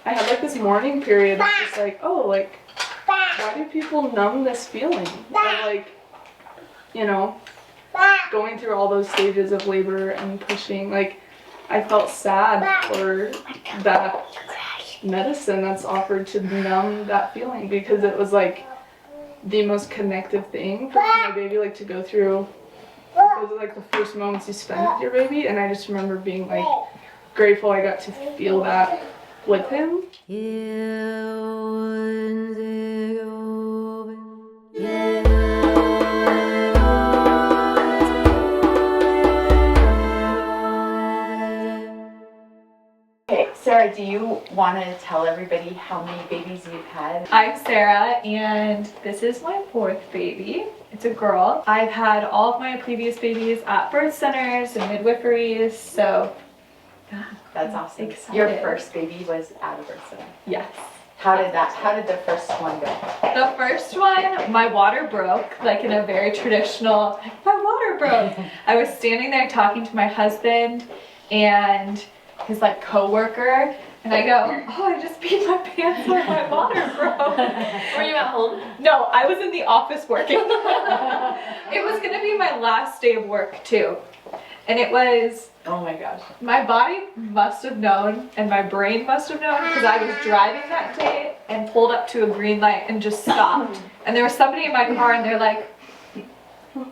I had like this mourning period of just like, oh, like, why do people numb this feeling? Or like, you know, going through all those stages of labor and pushing, like, I felt sad for that medicine that's offered to numb that feeling, because it was like the most connective thing for my baby, like, to go through. Those are like the first moments you spend with your baby, and I just remember being like grateful I got to feel that with him. Okay, Sarah, do you want to tell everybody how many babies you've had? I'm Sarah, and this is my 4th baby. It's a girl. I've had all of my previous babies at birth centers and midwiferys, so yeah, That's awesome. excited. Your first baby was at a birth center. Yes. How did the first one go? The first one, my water broke, like in a very traditional, my water broke. I was standing there talking to my husband and his like co-worker, and I go, oh, I just peed my pants when my water broke. Were you at home? No, I was in the office working. It was gonna be my last day of work too. And it was, Oh my gosh. my body must have known and my brain must have known, because I was driving that day and pulled up to a green light and just stopped. And there was somebody in my car and they're like,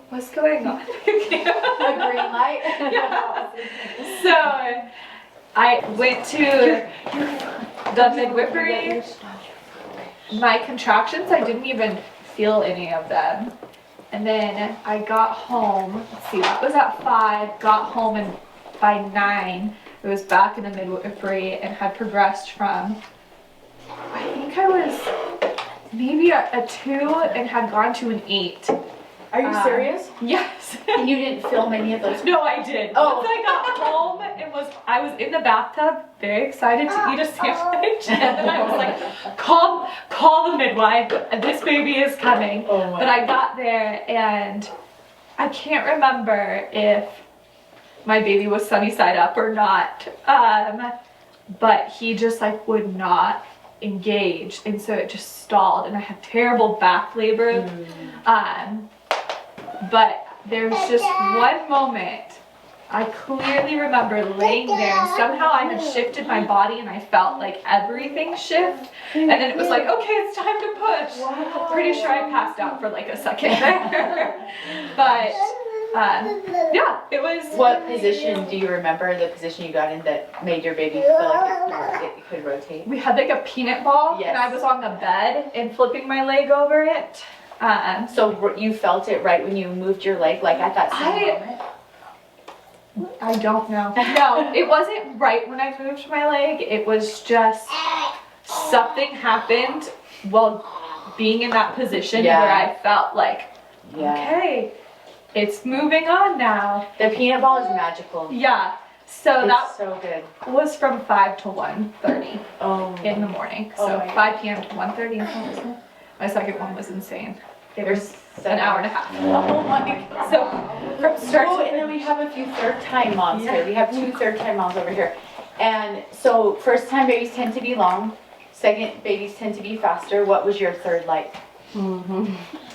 what's going on? A green light? Yeah. So I went to the midwifery. My contractions, I didn't even feel any of them. And then I got home, let's see, that was at 5, got home, and by 9, I was back in the midwifery and had progressed from, I think I was maybe a 2 and had gone to an 8. Are you serious? Yes. And you didn't film any of those? No, I did. Oh. Once I got home, I was in the bathtub, very excited to eat a sandwich, and then I was like, call the midwife, this baby is coming. Oh my But I got there, and I can't remember if my baby was sunny side up or not, but he just like would not engage, and so it just stalled, and I had terrible back labor. But there was just one moment I clearly remember laying there, and somehow I had shifted my body and I felt like everything shift, and then it was like, okay, it's time to push. Wow. Pretty sure I passed out for like a second there. But yeah, it was. What position do you remember, the position you got in that made your baby feel like it could rotate? We had like a peanut ball, Yes. and I was on the bed and flipping my leg over it. So you felt it right when you moved your leg, like at that same moment? I don't know. No, it wasn't right when I moved my leg. It was just something happened while being in that position where I felt like, okay, it's moving on now. The peanut ball is magical. Yeah. So It's so good. was from 5 to 1:30 Oh. in the morning. Oh So my 5 p.m. to 1:30. My second one was insane. It was There's an hour and a half. Oh my God. So from start Oh, to and then we have a few third-time moms here. We have 2 third-time moms over here. And so first-time babies tend to be long. Second babies tend to be faster. What was your third like? Tell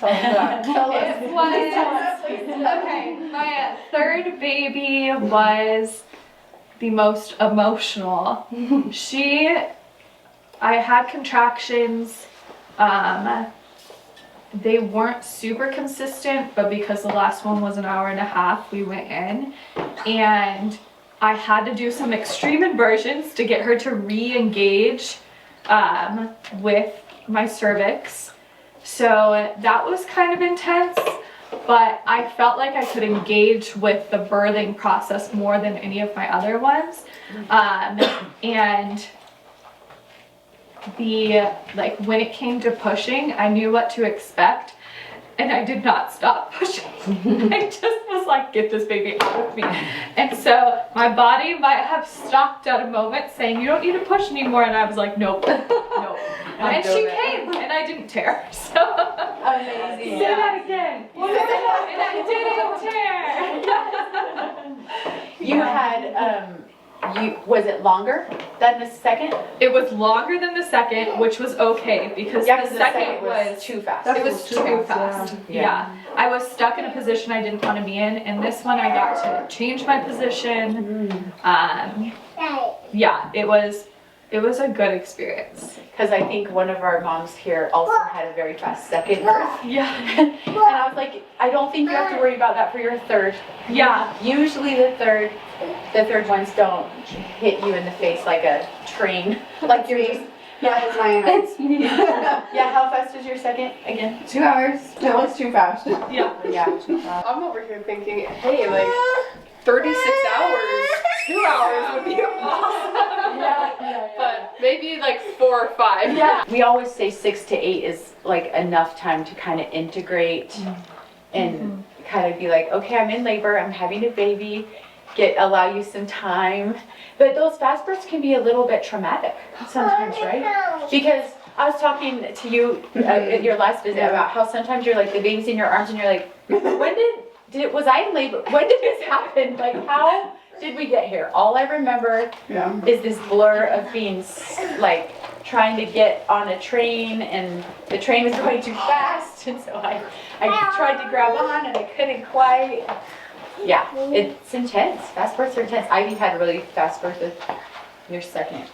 us. It was, okay, my third baby was the most emotional. I had contractions, they weren't super consistent, but because the last one was an hour and a half, we went in, and I had to do some extreme inversions to get her to re-engage with my cervix. So that was kind of intense, but I felt like I could engage with the birthing process more than any of my other ones. And when it came to pushing, I knew what to expect, and I did not stop pushing. I just was like, get this baby out of me. And so my body might have stopped at a moment saying, you don't need to push anymore, and I was like, nope, nope. And she came, and I didn't tear. So Amazing. say that again. And I didn't tear. You had was it longer than the second? It was longer than the second, which was okay because Yeah, the 'cause second was too fast. It was too fast. Yeah. I was stuck in a position I didn't want to be in, and this one I got to change my position. Yeah, it was a good experience. Because I think one of our moms here also had a very fast second birth. Yeah. And I was like, I don't think you have to worry about that for your third. Yeah. Usually the third ones don't hit you in the face like a train. Like you're just, That was my advice. yeah, how fast is your second again? 2 hours. That was too fast. Yeah. Yeah. I'm over here thinking, hey, like 36 hours, 2 hours would be awesome. Yeah. But maybe like 4 or 5. Yeah. We always say 6 to 8 is like enough time to kind of integrate and kind of be like, okay, I'm in labor, I'm having a baby, allow you some time. But those fast births can be a little bit traumatic sometimes, right? Because I was talking to you at your last visit about how sometimes you're like the baby's in your arms and you're like, was I in labor? When did this happen? Like, how did we get here? All I remember is this blur of being like trying to get on a train and the train was going too fast, and so I tried to grab on and I couldn't quite. Yeah, it's intense. Fast births are intense. Ivy had a really fast birth with your second,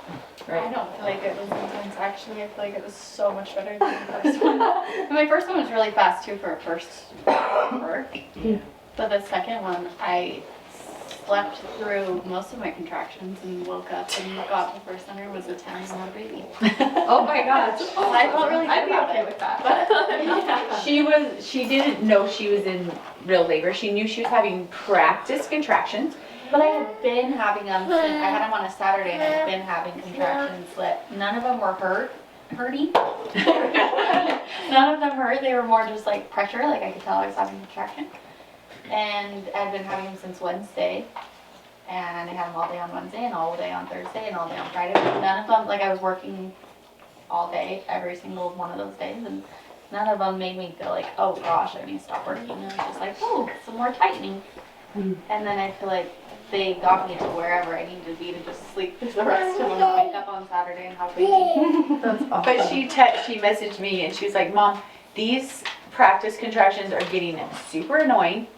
I right? don't feel like it was intense. Actually, I feel like it was so much better than the first one. And my first one was really fast too for a first birth. But the second one, I slept through most of my contractions and woke up and got the first center was a 10 and had a baby. Oh my gosh. I felt really good I'd be about okay it. with that. But She didn't know she was in real labor. She knew she was having practice contractions. But I had been having them. I had them on a Saturday, and I'd been having contractions. But none of them were hurting. None of them hurt. They were more just like pressure. Like I could tell I was having a contraction. And I'd been having them since Wednesday. And I had them all day on Wednesday, and all day on Thursday, and all day on Friday. But none of them, like I was working all day, every single one of those days, and none of them made me feel like, oh gosh, I need to stop working. And it was just like, oh, some more tightening. And then I feel like they got me to wherever I needed to be to just sleep through the rest of them and wake up on Saturday and have a baby. That's awesome. But she messaged me and she was like, Mom, these practice contractions are getting super annoying.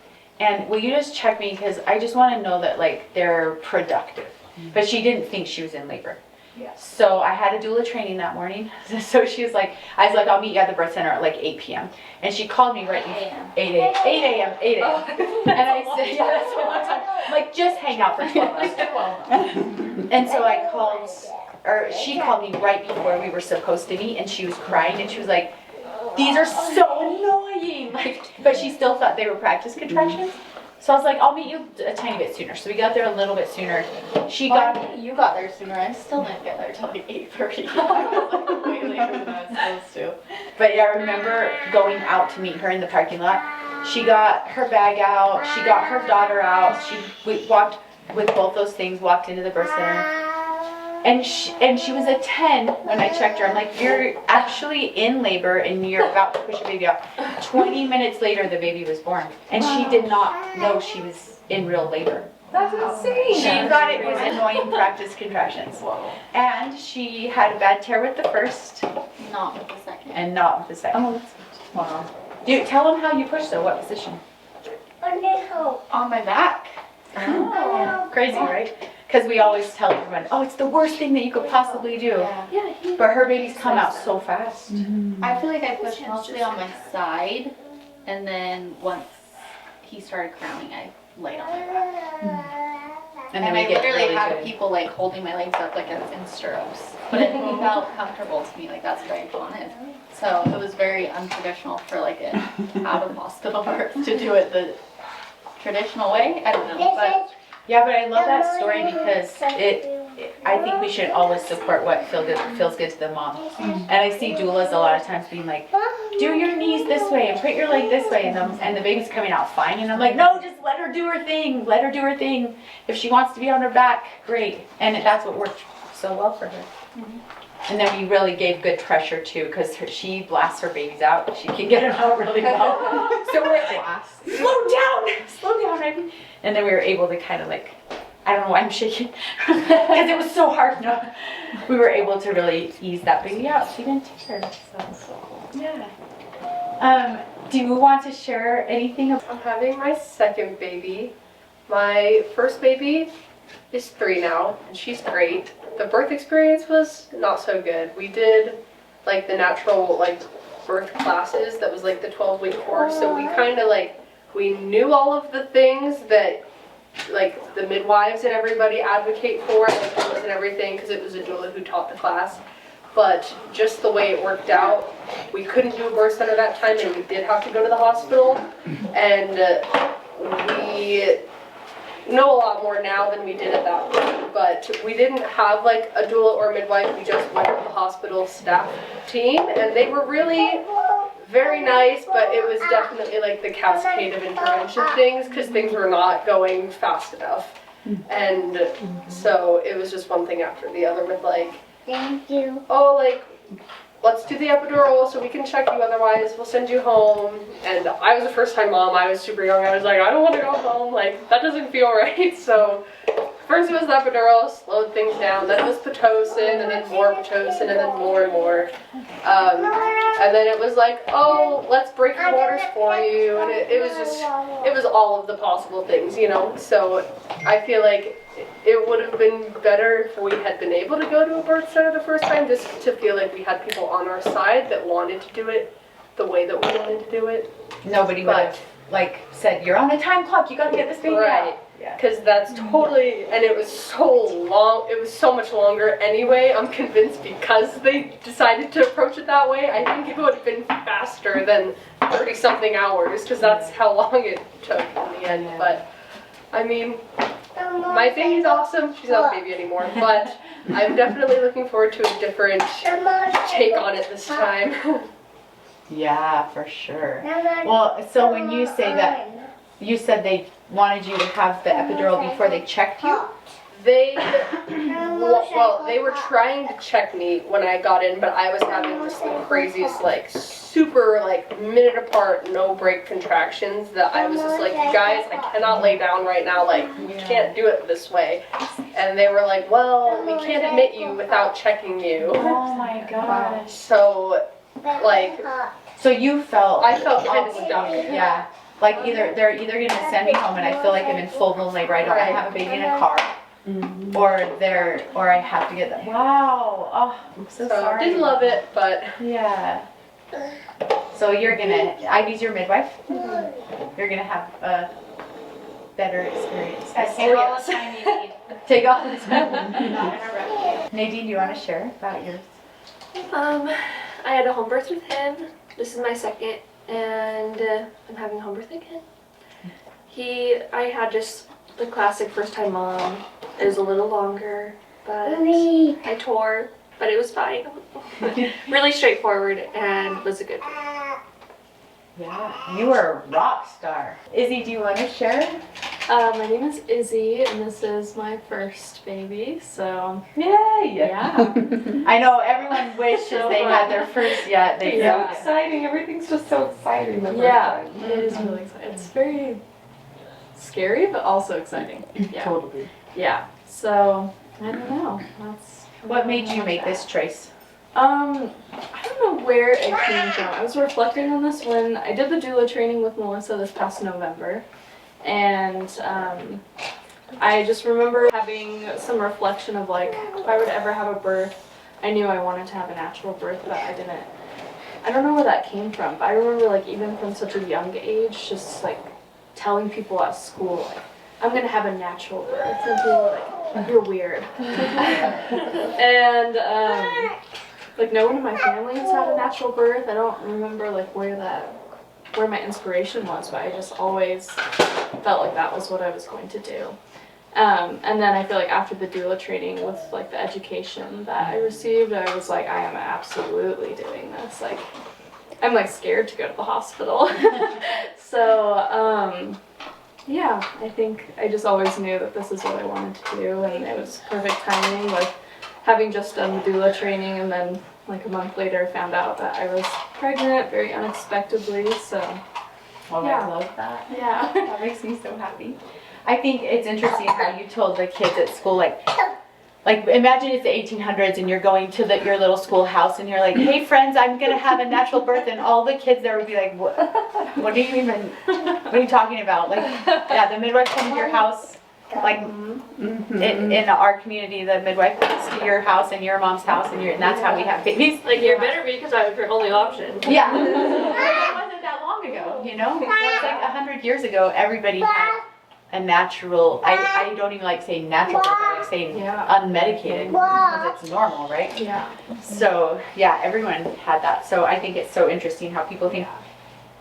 And will you just check me, because I just want to know that like they're productive. But she didn't think she was in labor. Yeah. So I had a doula training that morning. So she was like, I was like, I'll meet you at the birth center at like 8 p.m. And she called me right 8 a.m. And I said, yeah, that's a long time. I'm like, just hang out for 12 hours. And so I called, or she called me right before we were supposed to meet, and she was crying and she was like, these are so annoying. Like, but she still thought they were practice contractions. So I was like, I'll meet you a tiny bit sooner. So we got there a little bit sooner. You got there sooner. I still didn't get there till like 8:30. I was like way later than I was supposed to. But yeah, I remember going out to meet her in the parking lot. She got her bag out. She got her daughter out. We walked with both those things, walked into the birth center. And she was a 10 when I checked her. I'm like, you're actually in labor and you're about to push your baby out. 20 minutes later, the baby was born. And she did not know she was in real labor. That's insane. She thought it was annoying practice contractions. And she had a bad tear with the first Not with the second. and not with the second. Oh, wow. Dude, tell them how you pushed though. What position? On my back. Oh, crazy, right? Because we always tell everyone, oh, it's the worst thing that you could possibly do. Yeah. But her babies come out so fast. I feel like I pushed mostly on my side, and then once he started crowning, I laid on my back. And And then I we get literally really had good. people like holding my legs up like I was in stirrups. But it felt comfortable to me, like that's what I wanted. So it was very untraditional for like an out of hospital birth to do it the traditional way. I don't know, but Yeah, but I love that story because I think we should always support what feels good to the mom. And I see doulas a lot of times being like, do your knees this way and put your leg this way, and the baby's coming out fine. And I'm like, no, just let her do her thing. Let her do her thing. If she wants to be on her back, great. And that's what worked so well for her. And then we really gave good pressure too, because she blasts her babies out. She can get them out really well. So we're like, slow down, Ivy. And then we were able to kind of like I don't know why I'm shaking, because it was so hard. No, we were able to really ease that baby out. She didn't tear. So yeah. Do you want to share anything? I'm having my second baby. My first baby is 3 now, and she's great. The birth experience was not so good. We did like the natural like birth classes. That was like the 12-week course. So we kind of like, we knew all of the things that like the midwives and everybody advocate for, like doulas and everything, because it was a doula who taught the class. But just the way it worked out, we couldn't do a birth center that time, and we did have to go to the hospital. And we know a lot more now than we did at that point. But we didn't have like a doula or a midwife. We just went with the hospital staff team, and they were really very nice, but it was definitely like the cascade of intervention things, because things were not going fast enough. And so it was just one thing after the other with like, Thank you. oh, like, let's do the epidural so we can check you, otherwise we'll send you home. And I was a first-time mom. I was super young. I was like, I don't want to go home. Like, that doesn't feel right. So first it was the epidural, slowed things down. Then it was Pitocin, and then more Pitocin, and then more and more. And then it was like, oh, let's break the waters for you. And it was just, it was all of the possible things, you know. So I feel like it would have been better if we had been able to go to a birth center the first time, just to feel like we had people on our side that wanted to do it the way that we wanted to do it. Nobody would have like said, you're on a time clock, you gotta get this baby Right. out. Yeah. Because that's totally, and it was so long, it was so much longer anyway. I'm convinced because they decided to approach it that way, I think it would have been faster than 30-something hours, because that's how long it took in the end. But, I mean, my baby's awesome. She's not a baby anymore, but I'm definitely looking forward to a different take on it this time. Yeah, for sure. Well, so when you say that, you said they wanted you to have the epidural before they checked you? They, well, they were trying to check me when I got in, but I was having just the craziest, like, super, like, minute apart, no break contractions that I was just like, you guys, I cannot lay down right now, like, we can't do it this way. And they were like, well, we can't admit you without checking you. Oh my gosh. So, like, So you felt, I felt kind of stuck. yeah, like they're either gonna send me home and I feel like I'm in full-blown labor, I don't Right. have a baby in a car, or I have to get that. Wow. Oh, I'm so So, sorry. didn't love it, but Yeah. So you're gonna, Ivy's your midwife. You're gonna have a better experience. Take all the time you need. Take all the time. Nadine, do you want to share about yours? I had a home birth with him. This is my second, and I'm having a home birth again. I had just the classic first time mom. It was a little longer, but I tore, but it was fine. Really straightforward, and was a good one. Yeah, you are a rock star. Izzy, do you want to share? My name is Izzy, and this is my first baby, so Yay! yeah. I know everyone wishes they had their first yet. They It's don't. so exciting. Everything's just so exciting. the first Yeah, time. it is really exciting. It's very scary, but also exciting. Yeah. Totally. Yeah. So I don't know. That's What made you make this choice? I don't know where it came from. I was reflecting on this when I did the doula training with Melissa this past November, and I just remember having some reflection of like, if I would ever have a birth, I knew I wanted to have a natural birth, but I didn't. I don't know where that came from, but I remember like even from such a young age, just like telling people at school, like, I'm gonna have a natural birth, and people were like, you're weird. And like no one in my family has had a natural birth. I don't remember like where my inspiration was, but I just always felt like that was what I was going to do. And then I feel like after the doula training with like the education that I received, I was like, I am absolutely doing this. Like, I'm like scared to go to the hospital. So, yeah, I think I just always knew that this is what I wanted to do, and it was perfect timing, like having just done the doula training, and then like a month later found out that I was pregnant very unexpectedly, so Oh, Yeah. I love that. yeah. That makes me so happy. I think it's interesting how you told the kids at school, like imagine it's the 1800s and you're going to your little schoolhouse and you're like, hey friends, I'm gonna have a natural birth, and all the kids there would be like, what are you talking about? Like, yeah, the midwife comes to your house, like in our community, the midwife comes to your house and your mom's house, and that's how we have babies. Like, you better be, because I was your only option. Yeah. It wasn't that long ago, you know? It was like 100 years ago, everybody had a natural, I don't even like saying natural birth, I like saying unmedicated, because it's normal, right? Yeah. So, yeah, everyone had that. So I think it's so interesting how people think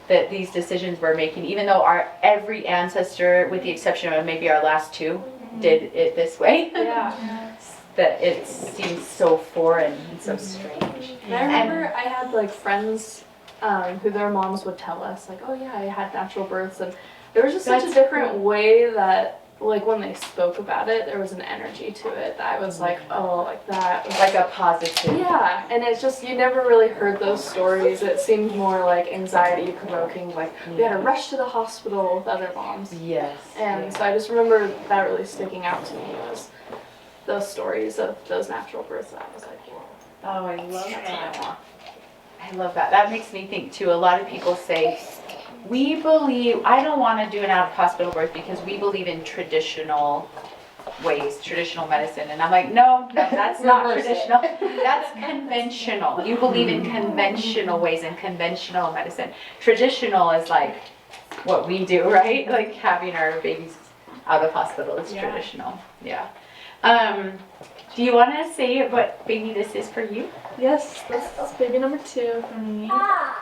that these decisions we're making, even though every ancestor, with the exception of maybe our last two, did it this way. Yeah. That it seems so foreign and so strange. And I remember I had like friends who their moms would tell us, like, oh yeah, I had natural births, and there was just such a different way that, like, when they spoke about it, there was an energy to it that I was like, oh, like that was Like a positive. yeah, and it's just, you never really heard those stories. It seemed more like anxiety provoking, like we had to rush to the hospital with other moms. Yes. And so I just remember that really sticking out to me was those stories of those natural births. That I was like, whoa. Oh, I love that. I love that. That makes me think too. A lot of people say, we believe, I don't want to do an out of hospital birth because we believe in traditional ways, traditional medicine. And I'm like, no, that's not traditional. That's conventional. You believe in conventional ways and conventional medicine. Traditional is like what we do, right? Like having our babies out of hospital is traditional. Yeah. Do you want to say what baby this is for you? Yes, this is baby number 2 for me,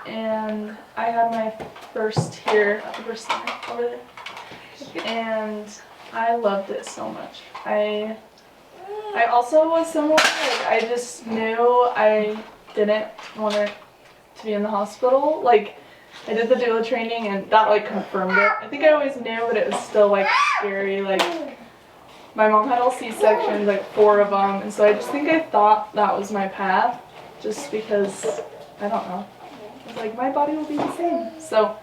and I had my first here at the birth center over there, and I loved it so much. I also was similar. Like, I just knew I didn't want it to be in the hospital. Like, I did the doula training, and that like confirmed it. I think I always knew, but it was still like scary. Like, my mom had all C-sections, like 4 of them, and so I just think I thought that was my path, just because, I don't know, I was like, my body will be the same. So,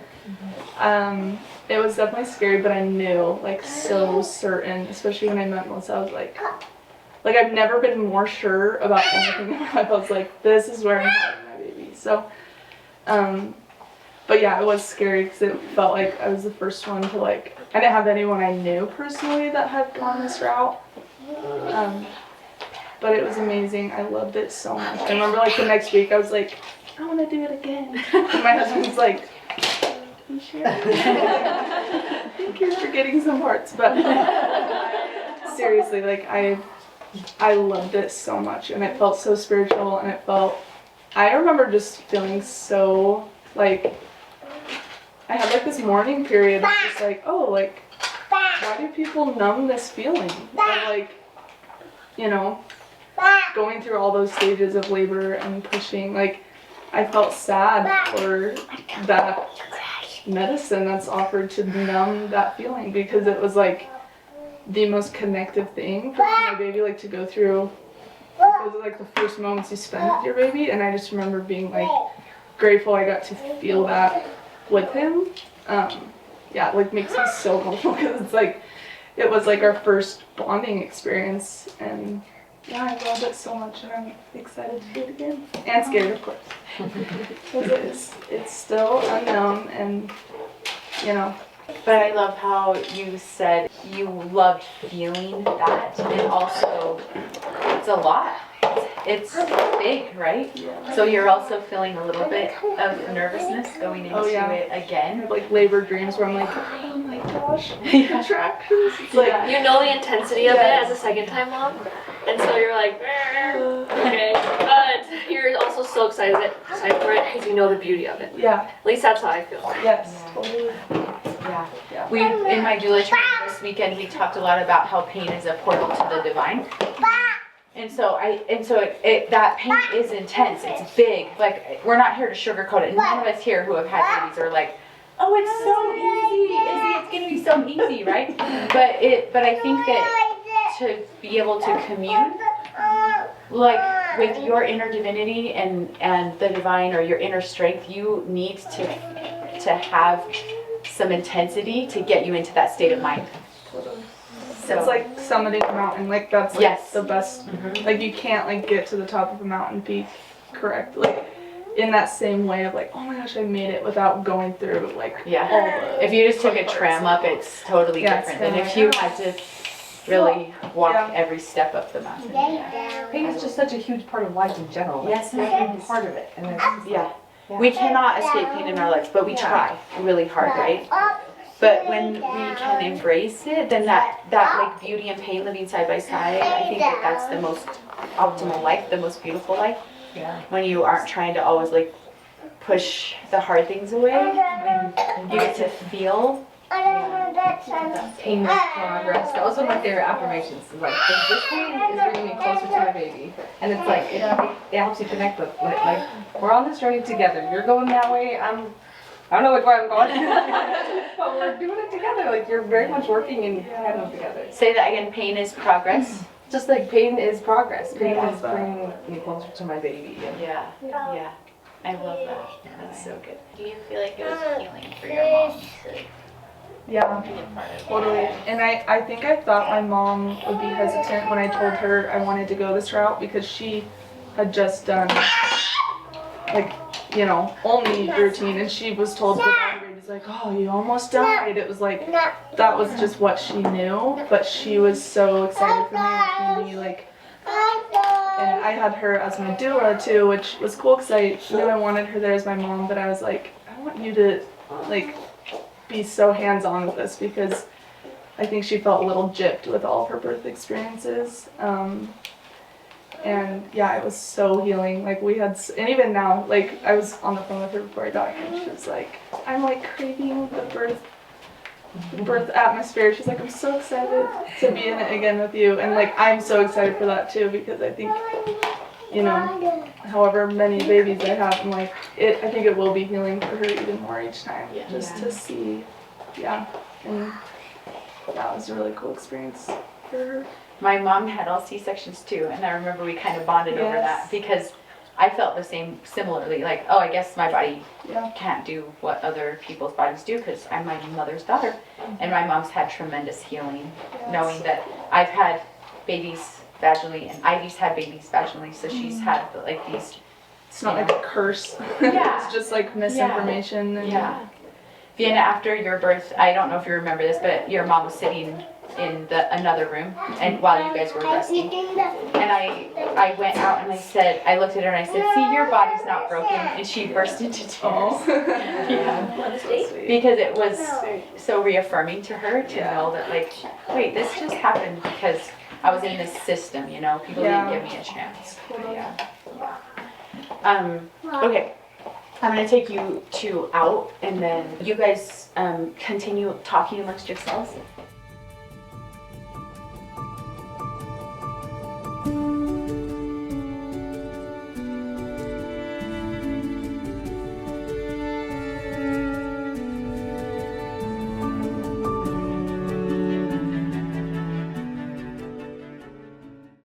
it was definitely scary, but I knew, like, so certain, especially when I met Melissa, I was like I've never been more sure about anything in my life. I was like, this is where I'm having my baby. So, but yeah, it was scary because it felt like I was the first one to like, I didn't have anyone I knew personally that had gone this route. But it was amazing. I loved it so much. I remember like the next week I was like, I want to do it again. And my husband was like, you sure? I think you're forgetting some parts. But seriously, like I loved it so much, and it felt so spiritual, and I remember just feeling so like, I had like this mourning period of just like, oh, like, why do people numb this feeling? Of like, you know, going through all those stages of labor and pushing, like, I felt sad for that medicine that's offered to numb that feeling, because it was like the most connective thing for my baby, like, to go through. Those are like the first moments you spend with your baby, and I just remember being like grateful I got to feel that with him. Yeah, like makes me so emotional because it's like, it was like our first bonding experience, and yeah, I love it so much, and I'm excited to do it again. And scared, of course. Because it's still unknown, and you know. But I love how you said you loved feeling that, and also it's a lot. It's big, right? Yeah. So you're also feeling a little bit of nervousness going into it I again. have like labor dreams where I'm like, oh my gosh, contractions. It's like, You know the intensity of it as a second time mom, and so you're like, okay, but you're also so excited for it because you know the beauty of it. yeah, At least that's how I feel. yes, totally. Yeah. We in my doula training this weekend we talked a lot about how pain is a portal to the divine. And so that pain is intense. It's big. Like, we're not here to sugarcoat it. None of us here who have had babies are like, oh, it's so easy, Izzy, it's gonna be so easy, right? But I think that to be able to commune, like with your inner divinity and the divine, or your inner strength, you need to have some intensity to get you into that state of mind. So It's like summiting a mountain. Like that's like Yes. the best. Mhm. Like you can't like get to the top of a mountain peak correctly. In that same way of like, oh my gosh, I made it without going through like Yeah. all the. If you just took a tram up, it's totally Yeah, it's different than if kinda you had to really walk Yeah. every step up the mountain. Pain is just such a huge part of life in general. Like, Yes, it's it a is. part of it. And it's just like, Yeah. We cannot escape pain in our lives, but we Yeah. try really hard, right? But when we can embrace it, then that like beauty and pain living side by side, I think that that's the most optimal life, the most beautiful life. yeah. When you aren't trying to always like push the hard things away, and you get to feel. Pain is progress. That was one of my favorite affirmations. It's like, this pain is bringing me closer to my baby. And it's like, it helps you connect with, like, we're on this journey together. You're going that way, I don't know which way I'm going, but we're doing it together. Like, you're very much working in tandem together. Say that again. Pain is progress. Just like pain is progress. Pain Yeah. is bringing me closer to my baby. And Yeah. Yeah. I love that. That's so good. Do you feel like it was healing for your mom to Yeah, be a part of it? totally. And I think I thought my mom would be hesitant when I told her I wanted to go this route because she had just done like, you know, only routine and she was told with all the babies like, oh, you almost died. It was like, that was just what she knew, but she was so excited for me and me like, and I had her as my doula too, which was cool because I knew I wanted her there as my mom, but I was like, I want you to like be so hands-on with this because I think she felt a little gypped with all of her birth experiences. And yeah, it was so healing. Like we had, and even now, like I was on the phone with her before I got here and she was like, I'm like craving the birth atmosphere. She's like, I'm so excited to be in it again with you. And like, I'm so excited for that too because I think, you know, however many babies I have, I'm like, I think it will be healing for her even more each time. Yeah. Just to see, yeah. And that was a really cool experience for her. My mom had all C-sections too, and I remember we kind of bonded over that Yes. because I felt the same similarly. Like, oh, I guess my body Yeah. can't do what other people's bodies do because I'm my mother's daughter. And my mom's had tremendous healing, knowing that I've had babies vaginally and Ivy's had babies vaginally, so she's had like these. It's not like a curse. Yeah. It's just like misinformation. And Yeah. Vienna, after your birth, I don't know if you remember this, but your mom was sitting in another room, and while you guys were resting, and I went out and I looked at her and I said, see, your body's not broken, and she burst into tears. Oh. Yeah. That's so sweet. Because it was so reaffirming to her to Yeah. know that like, wait, this just happened because I was in this system, you know, people Yeah. didn't give me a chance. Totally. Yeah. Okay. I'm gonna take you two out, and then you guys continue talking amongst yourselves.